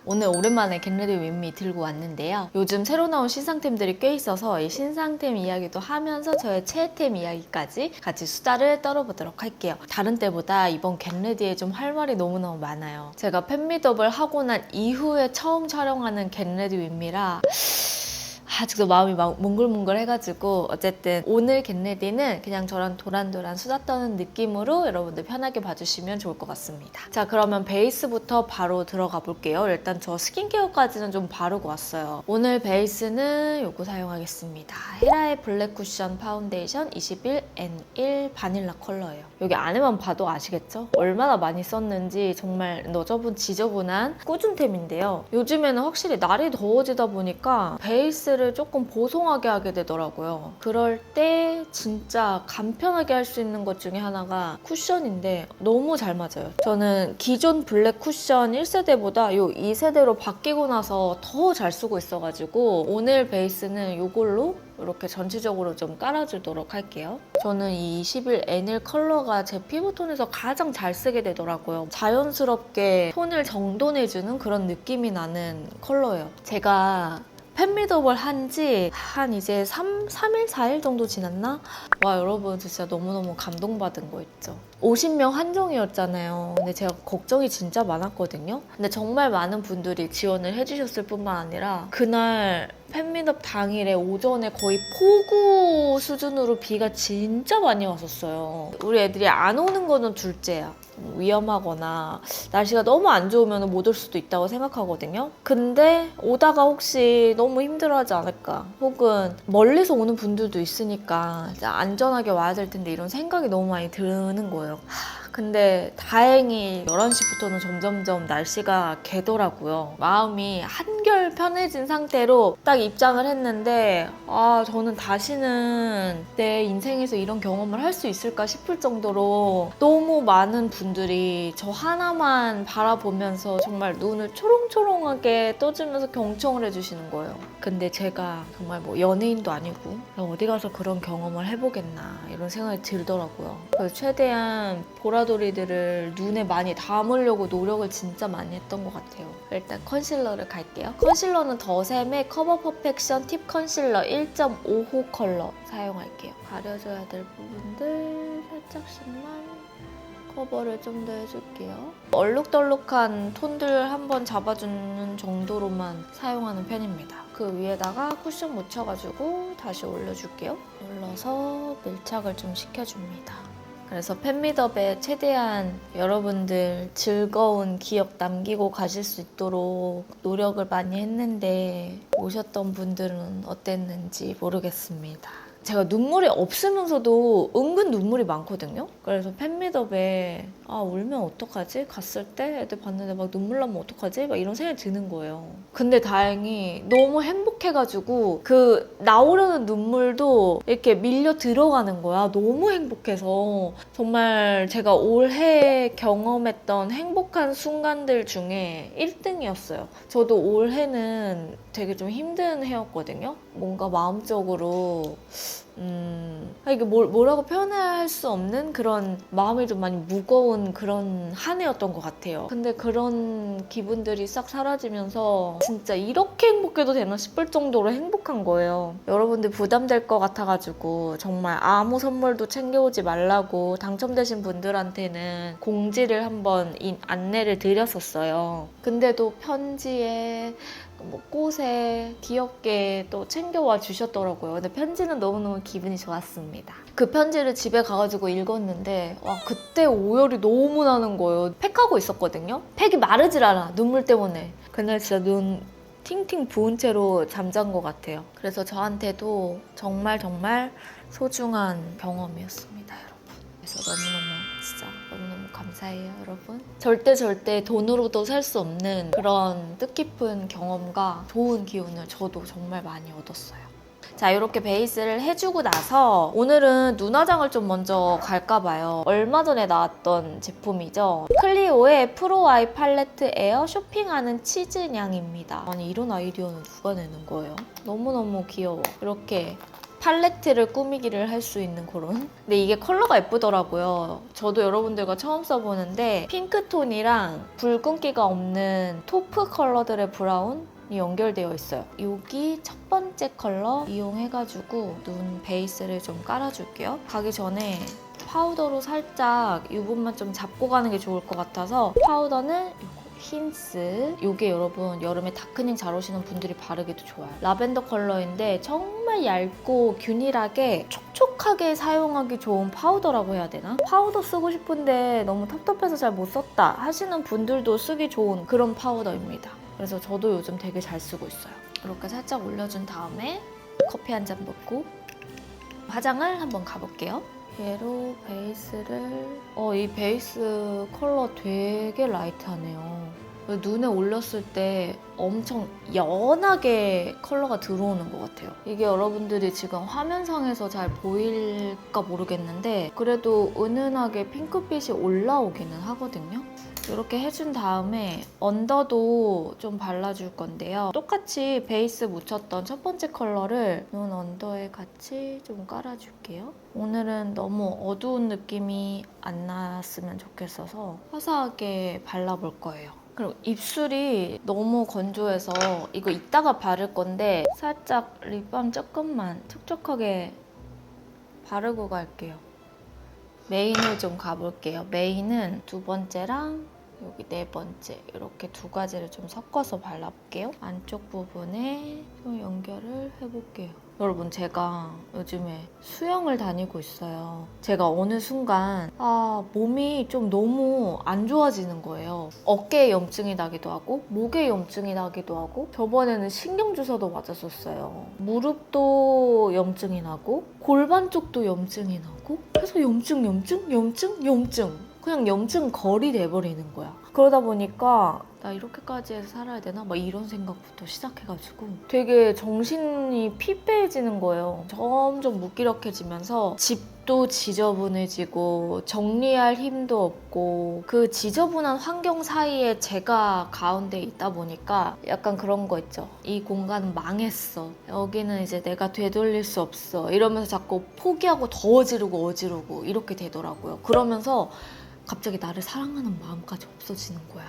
오늘 오랜만에 겟레디 윈미 들고 왔는데요. 요즘 새로 나온 신상템들이 꽤 있어서 이 신상템 이야기도 하면서 저의 최애템 이야기까지 같이 수다를 떨어보도록 할게요. 다른 때보다 이번 겟레디에 좀 할 말이 너무너무 많아요. 제가 팬미더블 하고 난 이후에 처음 촬영하는 겟레디 윈미라 아직도 마음이 막 몽글몽글 해가지고 어쨌든 오늘 겟레디는 그냥 저랑 도란도란 수다 떠는 느낌으로 여러분들 편하게 봐주시면 좋을 것 같습니다. 자, 그러면 베이스부터 바로 들어가 볼게요. 일단 저 스킨케어까지는 좀 바르고 왔어요. 오늘 베이스는 요거 사용하겠습니다. 헤라의 블랙 쿠션 파운데이션 21N1 바닐라 컬러예요. 여기 안에만 봐도 아시겠죠? 얼마나 많이 썼는지 정말 너저분 지저분한 꾸준템인데요. 요즘에는 확실히 날이 더워지다 보니까 베이스를 조금 보송하게 하게 되더라고요. 그럴 때 진짜 간편하게 할 수 있는 것 중에 하나가 쿠션인데 너무 잘 맞아요. 저는 기존 블랙 쿠션 1세대보다 요 2세대로 바뀌고 나서 더 잘 쓰고 있어가지고 오늘 베이스는 이걸로 이렇게 전체적으로 좀 깔아주도록 할게요. 저는 이 21N1 컬러가 제 피부톤에서 가장 잘 쓰게 되더라고요. 자연스럽게 톤을 정돈해주는 그런 느낌이 나는 컬러예요. 제가 팬미더블 한지 한 이제 3일, 4일 정도 지났나? 와, 여러분 진짜 너무너무 감동받은 거 있죠. 50명 한정이었잖아요. 근데 제가 걱정이 진짜 많았거든요. 근데 정말 많은 분들이 지원을 해주셨을 뿐만 아니라 그날 팬미업 당일에 오전에 거의 폭우 수준으로 비가 진짜 많이 왔었어요. 우리 애들이 안 오는 거는 둘째야. 위험하거나 날씨가 너무 안 좋으면 못 올 수도 있다고 생각하거든요. 근데 오다가 혹시 너무 힘들어하지 않을까, 혹은 멀리서 오는 분들도 있으니까 안전하게 와야 될 텐데 이런 생각이 너무 많이 드는 거예요. 근데 다행히 11시부터는 점점점 날씨가 개더라고요. 마음이 한결 편해진 상태로 딱 입장을 했는데 저는 다시는 내 인생에서 이런 경험을 할 수 있을까 싶을 정도로 너무 많은 분들이 저 하나만 바라보면서 정말 눈을 초롱초롱하게 떠주면서 경청을 해주시는 거예요. 근데 제가 정말 뭐 연예인도 아니고 어디 가서 그런 경험을 해보겠나 이런 생각이 들더라고요. 그래서 최대한 보라돌이들을 눈에 많이 담으려고 노력을 진짜 많이 했던 것 같아요. 일단 컨실러를 갈게요. 컨실러는 더샘의 커버 퍼펙션 팁 컨실러 1.5호 컬러 사용할게요. 가려줘야 될 부분들 살짝씩만 커버를 좀 더 해줄게요. 얼룩덜룩한 톤들 한번 잡아주는 정도로만 사용하는 편입니다. 그 위에다가 쿠션 묻혀가지고 다시 올려줄게요. 눌러서 밀착을 좀 시켜줍니다. 그래서 팬미더에 최대한 여러분들 즐거운 기억 남기고 가실 수 있도록 노력을 많이 했는데 오셨던 분들은 어땠는지 모르겠습니다. 제가 눈물이 없으면서도 은근 눈물이 많거든요. 그래서 팬미더에 울면 어떡하지? 갔을 때 애들 봤는데 막 눈물 나면 어떡하지? 막 이런 생각이 드는 거예요. 근데 다행히 너무 행복해가지고 그 나오려는 눈물도 이렇게 밀려 들어가는 거야. 너무 행복해서 정말 제가 올해 경험했던 행복한 순간들 중에 1등이었어요. 저도 올해는 되게 좀 힘든 해였거든요. 뭔가 마음적으로 이게 뭐라고 표현할 수 없는 그런 마음이 좀 많이 무거운 그런 한 해였던 것 같아요. 근데 그런 기분들이 싹 사라지면서 진짜 이렇게 행복해도 되나 싶을 정도로 행복한 거예요. 여러분들 부담될 것 같아가지고 정말 아무 선물도 챙겨오지 말라고 당첨되신 분들한테는 공지를 한번 안내를 드렸었어요. 근데도 편지에 꽃에 귀엽게 또 챙겨와 주셨더라고요. 근데 편지는 너무너무 기분이 좋았습니다. 그 편지를 집에 가가지고 읽었는데 그때 오열이 너무 나는 거예요. 팩하고 있었거든요. 팩이 마르질 않아, 눈물 때문에. 그날 진짜 눈 팅팅 부은 채로 잠잔 것 같아요. 그래서 저한테도 정말 소중한 경험이었습니다, 여러분. 그래서 너무너무 감사해요, 여러분. 절대 돈으로도 살 수 없는 그런 뜻깊은 경험과 좋은 기운을 저도 정말 많이 얻었어요. 자, 이렇게 베이스를 해주고 나서 오늘은 눈화장을 좀 먼저 갈까봐요. 얼마 전에 나왔던 제품이죠. 클리오의 프로 아이 팔레트 에어 쇼핑하는 치즈냥입니다. 아니, 이런 아이디어는 누가 내는 거예요? 너무너무 귀여워. 이렇게 팔레트를 꾸미기를 할 수 있는 그런. 근데 이게 컬러가 예쁘더라고요. 저도 여러분들과 처음 써보는데 핑크톤이랑 붉은기가 없는 토프 컬러들의 브라운이 연결되어 있어요. 여기 첫 번째 컬러 이용해가지고 눈 베이스를 좀 깔아줄게요. 가기 전에 파우더로 살짝 유분만 좀 잡고 가는 게 좋을 것 같아서 파우더는 힌스. 이게 여러분 여름에 다크닝 잘 오시는 분들이 바르기도 좋아요. 라벤더 컬러인데 정말 얇고 균일하게 촉촉하게 사용하기 좋은 파우더라고 해야 되나? 파우더 쓰고 싶은데 너무 텁텁해서 잘 못 썼다 하시는 분들도 쓰기 좋은 그런 파우더입니다. 그래서 저도 요즘 되게 잘 쓰고 있어요. 이렇게 살짝 올려준 다음에 커피 한 잔 먹고 화장을 한번 가볼게요. 얘로 베이스를 이 베이스 컬러 되게 라이트하네요. 눈에 올렸을 때 엄청 연하게 컬러가 들어오는 것 같아요. 이게 여러분들이 지금 화면상에서 잘 보일까 모르겠는데 그래도 은은하게 핑크빛이 올라오기는 하거든요. 이렇게 해준 다음에 언더도 좀 발라줄 건데요. 똑같이 베이스 묻혔던 첫 번째 컬러를 눈 언더에 같이 좀 깔아줄게요. 오늘은 너무 어두운 느낌이 안 났으면 좋겠어서 화사하게 발라볼 거예요. 그리고 입술이 너무 건조해서 이거 이따가 바를 건데 살짝 립밤 조금만 촉촉하게 바르고 갈게요. 메인을 좀 가볼게요. 메인은 두 번째랑 여기 네 번째 이렇게 두 가지를 좀 섞어서 발라볼게요. 안쪽 부분에 좀 연결을 해볼게요. 여러분 제가 요즘에 수영을 다니고 있어요. 제가 어느 순간 몸이 좀 너무 안 좋아지는 거예요. 어깨에 염증이 나기도 하고 목에 염증이 나기도 하고 저번에는 신경주사도 맞았었어요. 무릎도 염증이 나고 골반 쪽도 염증이 나고 그래서 염증 그냥 염증 거리 돼버리는 거야. 그러다 보니까 나 이렇게까지 해서 살아야 되나? 막 이런 생각부터 시작해가지고 되게 정신이 피폐해지는 거예요. 점점 무기력해지면서 집도 지저분해지고 정리할 힘도 없고 그 지저분한 환경 사이에 제가 가운데 있다 보니까 약간 그런 거 있죠. 이 공간은 망했어. 여기는 이제 내가 되돌릴 수 없어. 이러면서 자꾸 포기하고 더 어지르고 이렇게 되더라고요. 그러면서 갑자기 나를 사랑하는 마음까지 없어지는 거야.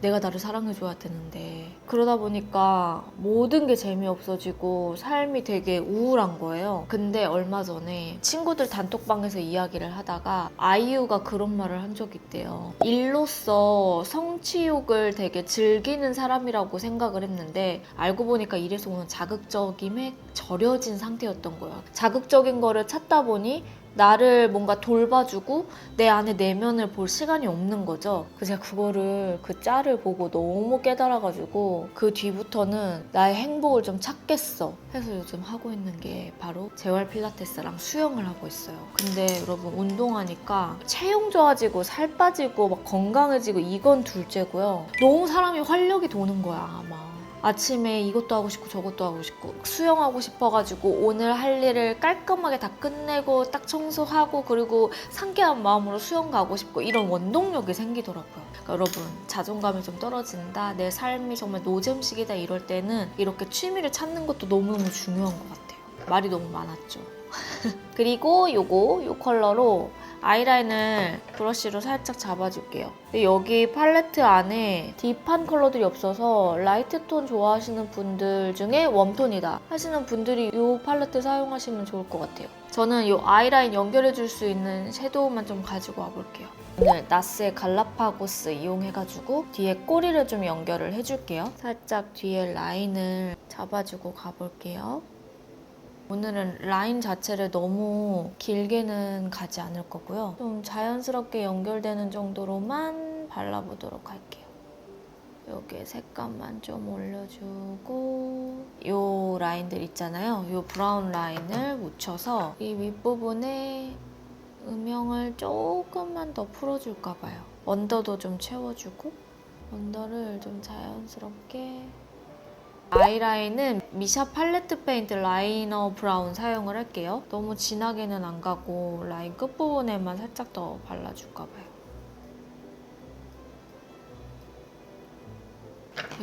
내가 나를 사랑해줘야 되는데 그러다 보니까 모든 게 재미없어지고 삶이 되게 우울한 거예요. 근데 얼마 전에 친구들 단톡방에서 이야기를 하다가 아이유가 그런 말을 한 적이 있대요. 일로서 성취욕을 되게 즐기는 사람이라고 생각을 했는데 알고 보니까 일에서 오는 자극적임에 절여진 상태였던 거예요. 자극적인 거를 찾다 보니 나를 뭔가 돌봐주고 내 안에 내면을 볼 시간이 없는 거죠. 그래서 제가 그거를 그 짤을 보고 너무 깨달아가지고 그 뒤부터는 나의 행복을 좀 찾겠어 해서 요즘 하고 있는 게 바로 재활 필라테스랑 수영을 하고 있어요. 근데 여러분 운동하니까 체형 좋아지고 살 빠지고 막 건강해지고 이건 둘째고요. 너무 사람이 활력이 도는 거야 아마. 아침에 이것도 하고 싶고 저것도 하고 싶고 수영하고 싶어가지고 오늘 할 일을 깔끔하게 다 끝내고 딱 청소하고 그리고 상쾌한 마음으로 수영 가고 싶고 이런 원동력이 생기더라고요. 그러니까 여러분 자존감이 좀 떨어진다, 내 삶이 정말 노잼식이다 이럴 때는 이렇게 취미를 찾는 것도 너무너무 중요한 것 같아요. 말이 너무 많았죠. 그리고 요 컬러로 아이라인을 브러쉬로 살짝 잡아줄게요. 여기 팔레트 안에 딥한 컬러들이 없어서 라이트 톤 좋아하시는 분들 중에 웜톤이다 하시는 분들이 이 팔레트 사용하시면 좋을 것 같아요. 저는 이 아이라인 연결해줄 수 있는 섀도우만 좀 가지고 와볼게요. 오늘 나스의 갈라파고스 이용해가지고 뒤에 꼬리를 좀 연결을 해줄게요. 살짝 뒤에 라인을 잡아주고 가볼게요. 오늘은 라인 자체를 너무 길게는 가지 않을 거고요. 좀 자연스럽게 연결되는 정도로만 발라보도록 할게요. 여기에 색감만 좀 올려주고 이 라인들 있잖아요. 이 브라운 라인을 묻혀서 이 윗부분에 음영을 조금만 더 풀어줄까 봐요. 언더도 좀 채워주고 언더를 좀 자연스럽게 아이라인은 미샤 팔레트 페인트 라이너 브라운 사용을 할게요. 너무 진하게는 안 가고 라인 끝부분에만 살짝 더 발라줄까 봐요.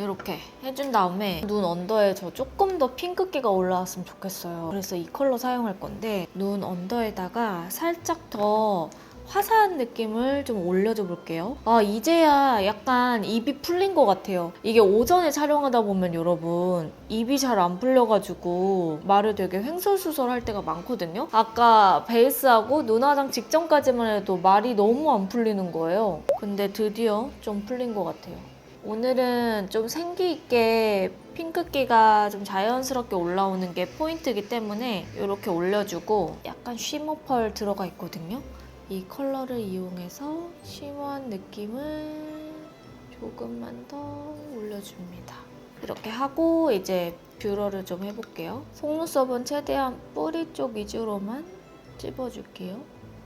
이렇게 해준 다음에 눈 언더에 저 조금 더 핑크기가 올라왔으면 좋겠어요. 그래서 이 컬러 사용할 건데 눈 언더에다가 살짝 더 화사한 느낌을 좀 올려줘 볼게요. 아, 이제야 약간 입이 풀린 것 같아요. 이게 오전에 촬영하다 보면 여러분 입이 잘 안 풀려가지고 말을 되게 횡설수설 할 때가 많거든요. 아까 베이스하고 눈 화장 직전까지만 해도 말이 너무 안 풀리는 거예요. 근데 드디어 좀 풀린 것 같아요. 오늘은 좀 생기 있게 핑크기가 좀 자연스럽게 올라오는 게 포인트이기 때문에 이렇게 올려주고 약간 쉬머 펄 들어가 있거든요. 이 컬러를 이용해서 쉬머한 느낌을 조금만 더 올려줍니다. 이렇게 하고 이제 뷰러를 좀 해볼게요. 속눈썹은 최대한 뿌리 쪽 위주로만 찝어줄게요.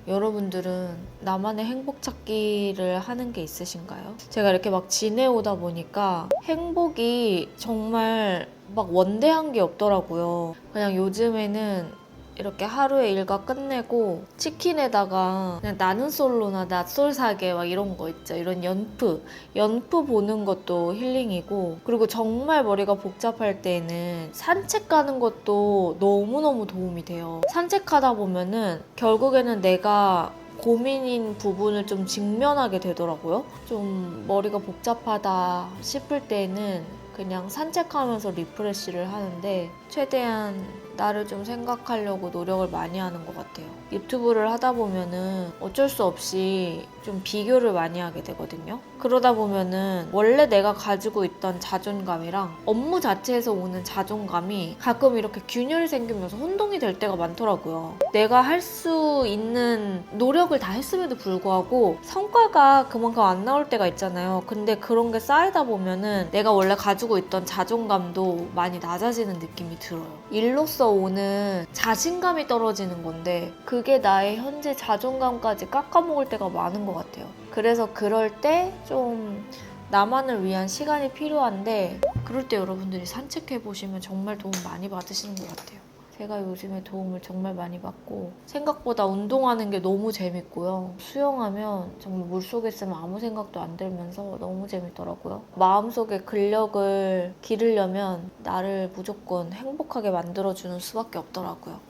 여러분들은 나만의 행복 찾기를 하는 게 있으신가요? 제가 이렇게 막 지내오다 보니까 행복이 정말 막 원대한 게 없더라고요. 그냥 요즘에는 이렇게 하루에 일과 끝내고 치킨에다가 그냥 나는 솔로나 낫솔사계 막 이런 거 있죠. 이런 연프 보는 것도 힐링이고, 그리고 정말 머리가 복잡할 때는 산책 가는 것도 너무너무 도움이 돼요. 산책하다 보면은 결국에는 내가 고민인 부분을 좀 직면하게 되더라고요. 좀 머리가 복잡하다 싶을 때는 그냥 산책하면서 리프레시를 하는데 최대한 나를 좀 생각하려고 노력을 많이 하는 것 같아요. 유튜브를 하다 보면은 어쩔 수 없이 좀 비교를 많이 하게 되거든요. 그러다 보면은 원래 내가 가지고 있던 자존감이랑 업무 자체에서 오는 자존감이 가끔 이렇게 균열이 생기면서 혼동이 될 때가 많더라고요. 내가 할 수 있는 노력을 다 했음에도 불구하고 성과가 그만큼 안 나올 때가 있잖아요. 근데 그런 게 쌓이다 보면은 내가 원래 가지고 있던 자존감도 많이 낮아지는 느낌이 들어요. 일로서 오는 자신감이 떨어지는 건데 그게 나의 현재 자존감까지 깎아먹을 때가 많은 것 같아요. 그래서 그럴 때 좀 나만을 위한 시간이 필요한데 그럴 때 여러분들이 산책해보시면 정말 도움 많이 받으시는 것 같아요. 제가 요즘에 도움을 정말 많이 받고 생각보다 운동하는 게 너무 재밌고요. 수영하면 정말 물속에 있으면 아무 생각도 안 들면서 너무 재밌더라고요. 마음속에 근력을 기르려면 나를 무조건 행복하게 만들어주는 수밖에 없더라고요.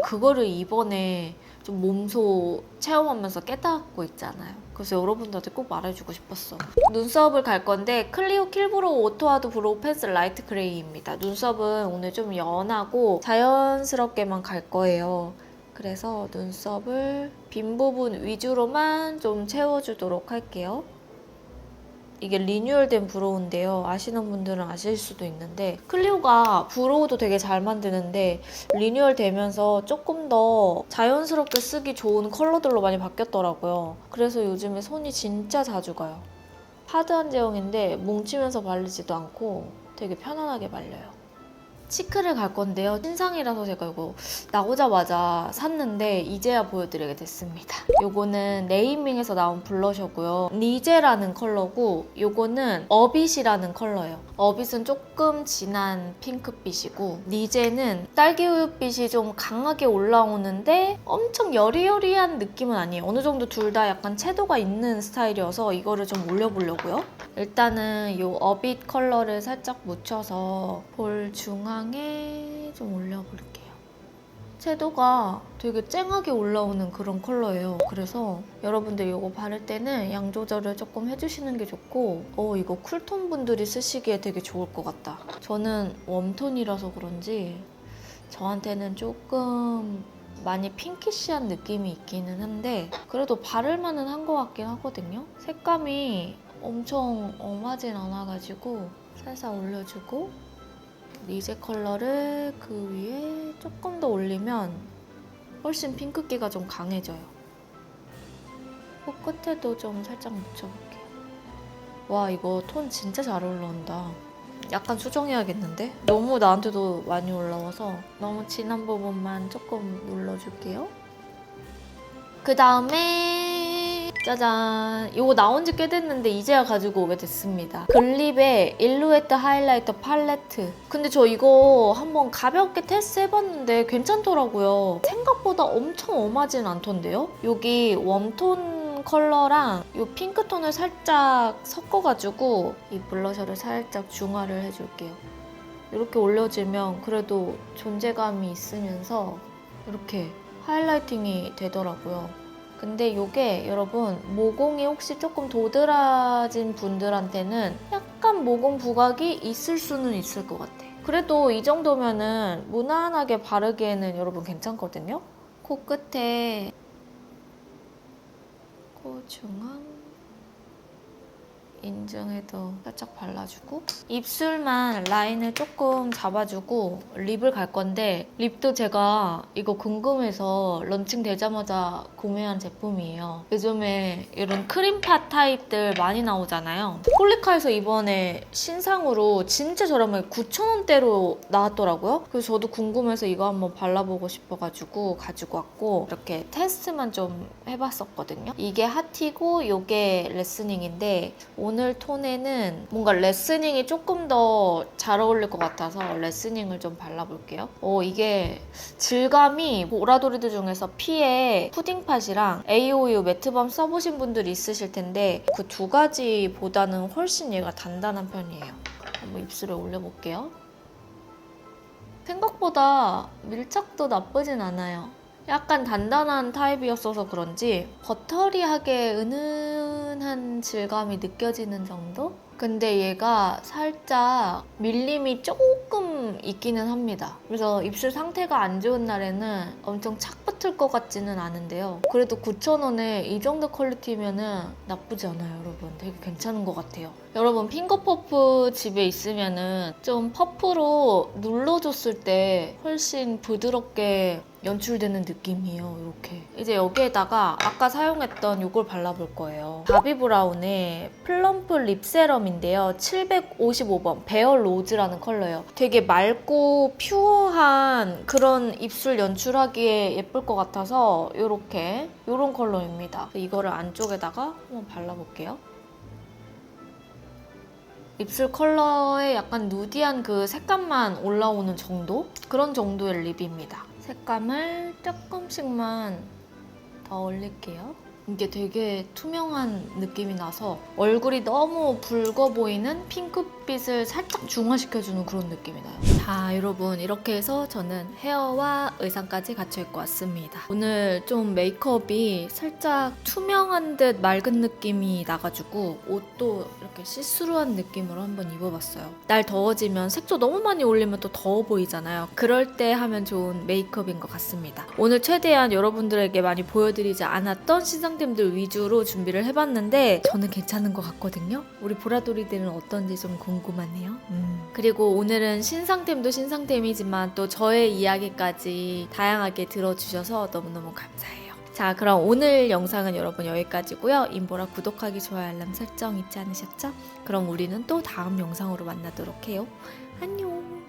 그거를 이번에 좀 몸소 체험하면서 깨닫고 있잖아요. 그래서 여러분들한테 꼭 말해주고 싶었어. 눈썹을 갈 건데 클리오 킬브로우 오토하드 브로우 펜슬 라이트 그레이입니다. 눈썹은 오늘 좀 연하고 자연스럽게만 갈 거예요. 그래서 눈썹을 빈 부분 위주로만 좀 채워주도록 할게요. 이게 리뉴얼된 브로우인데요. 아시는 분들은 아실 수도 있는데 클리오가 브로우도 되게 잘 만드는데 리뉴얼 되면서 조금 더 자연스럽게 쓰기 좋은 컬러들로 많이 바뀌었더라고요. 그래서 요즘에 손이 진짜 자주 가요. 하드한 제형인데 뭉치면서 바르지도 않고 되게 편안하게 발려요. 치크를 갈 건데요. 신상이라서 제가 이거 나오자마자 샀는데 이제야 보여드리게 됐습니다. 요거는 네이밍에서 나온 블러셔고요. 니제라는 컬러고 요거는 어빗이라는 컬러예요. 어빗은 조금 진한 핑크빛이고 니제는 딸기우유빛이 좀 강하게 올라오는데 엄청 여리여리한 느낌은 아니에요. 어느 정도 둘 다 약간 채도가 있는 스타일이어서 이거를 좀 올려보려고요. 일단은 요 어빗 컬러를 살짝 묻혀서 볼 중앙에 좀 올려볼게요. 채도가 되게 쨍하게 올라오는 그런 컬러예요. 그래서 여러분들 이거 바를 때는 양 조절을 조금 해주시는 게 좋고 이거 쿨톤 분들이 쓰시기에 되게 좋을 것 같다. 저는 웜톤이라서 그런지 저한테는 조금 많이 핑키시한 느낌이 있기는 한데 그래도 바를만은 한 것 같긴 하거든요. 색감이 엄청 엄하진 않아가지고 살살 올려주고 니제 컬러를 그 위에 조금 더 올리면 훨씬 핑크기가 좀 강해져요. 코끝에도 좀 살짝 묻혀볼게요. 와, 이거 톤 진짜 잘 올라온다. 약간 수정해야겠는데? 너무 나한테도 많이 올라와서 너무 진한 부분만 조금 눌러줄게요. 그 다음에 짜잔! 이거 나온 지 꽤 됐는데 이제야 가지고 오게 됐습니다. 글립의 일루에트 하이라이터 팔레트. 근데 저 이거 한번 가볍게 테스트 해봤는데 괜찮더라고요. 생각보다 엄청 엄하진 않던데요? 여기 웜톤 톤 컬러랑 이 핑크톤을 살짝 섞어가지고 이 블러셔를 살짝 중화를 해줄게요. 이렇게 올려주면 그래도 존재감이 있으면서 이렇게 하이라이팅이 되더라고요. 근데 이게 여러분 모공이 혹시 조금 도드라진 분들한테는 약간 모공 부각이 있을 수는 있을 것 같아. 그래도 이 정도면은 무난하게 바르기에는 여러분 괜찮거든요. 코끝에 코 중앙 인중에도 살짝 발라주고 입술만 라인을 조금 잡아주고 립을 갈 건데 립도 제가 이거 궁금해서 런칭되자마자 구매한 제품이에요. 요즘에 이런 크림팟 타입들 많이 나오잖아요. 폴리카에서 이번에 신상으로 진짜 저렴하게 9,000원대로 나왔더라고요. 그래서 저도 궁금해서 이거 한번 발라보고 싶어가지고 가지고 왔고 이렇게 테스트만 좀 해봤었거든요. 이게 핫이고 이게 레스닝인데 오늘 톤에는 뭔가 레스닝이 조금 더 잘 어울릴 것 같아서 레스닝을 좀 발라볼게요. 이게 질감이 보라돌이들 중에서 피에 푸딩팟이랑 AOU 매트밤 써보신 분들 있으실 텐데 그 두 가지보다는 훨씬 얘가 단단한 편이에요. 한번 입술에 올려볼게요. 생각보다 밀착도 나쁘진 않아요. 약간 단단한 타입이었어서 그런지 버터리하게 은은한 질감이 느껴지는 정도? 근데 얘가 살짝 밀림이 조금 있기는 합니다. 그래서 입술 상태가 안 좋은 날에는 엄청 착 붙을 것 같지는 않은데요. 그래도 9,000원에 이 정도 퀄리티면은 나쁘지 않아요, 여러분. 되게 괜찮은 것 같아요. 여러분 핑거 퍼프 집에 있으면은 좀 퍼프로 눌러줬을 때 훨씬 부드럽게 연출되는 느낌이에요. 이렇게 이제 여기에다가 아까 사용했던 이걸 발라볼 거예요. 바비브라운의 플럼프 립 세럼인데요. 755번 베어 로즈라는 컬러예요. 되게 맑고 퓨어한 그런 입술 연출하기에 예쁠 것 같아서 이런 컬러입니다. 이거를 안쪽에다가 한번 발라볼게요. 입술 컬러에 약간 누디한 그 색감만 올라오는 정도? 그런 정도의 립입니다. 색감을 조금씩만 더 올릴게요. 이게 되게 투명한 느낌이 나서 얼굴이 너무 붉어 보이는 핑크빛을 살짝 중화시켜주는 그런 느낌이 나요. 자, 여러분 이렇게 해서 저는 헤어와 의상까지 갖춰 입고 왔습니다. 오늘 좀 메이크업이 살짝 투명한 듯 맑은 느낌이 나가지고 옷도 이렇게 시스루한 느낌으로 한번 입어봤어요. 날 더워지면 색조 너무 많이 올리면 또 더워 보이잖아요. 그럴 때 하면 좋은 메이크업인 것 같습니다. 오늘 최대한 여러분들에게 많이 보여드리지 않았던 신상템들 위주로 준비를 해봤는데 저는 괜찮은 것 같거든요. 우리 보라돌이들은 어떤지 좀 궁금하네요. 그리고 오늘은 신상템도 신상템이지만 또 저의 이야기까지 다양하게 들어주셔서 너무너무 감사해요. 자, 그럼 오늘 영상은 여러분 여기까지고요. 임보라 구독하기, 좋아요, 알람 설정 잊지 않으셨죠? 그럼 우리는 또 다음 영상으로 만나도록 해요. 안녕!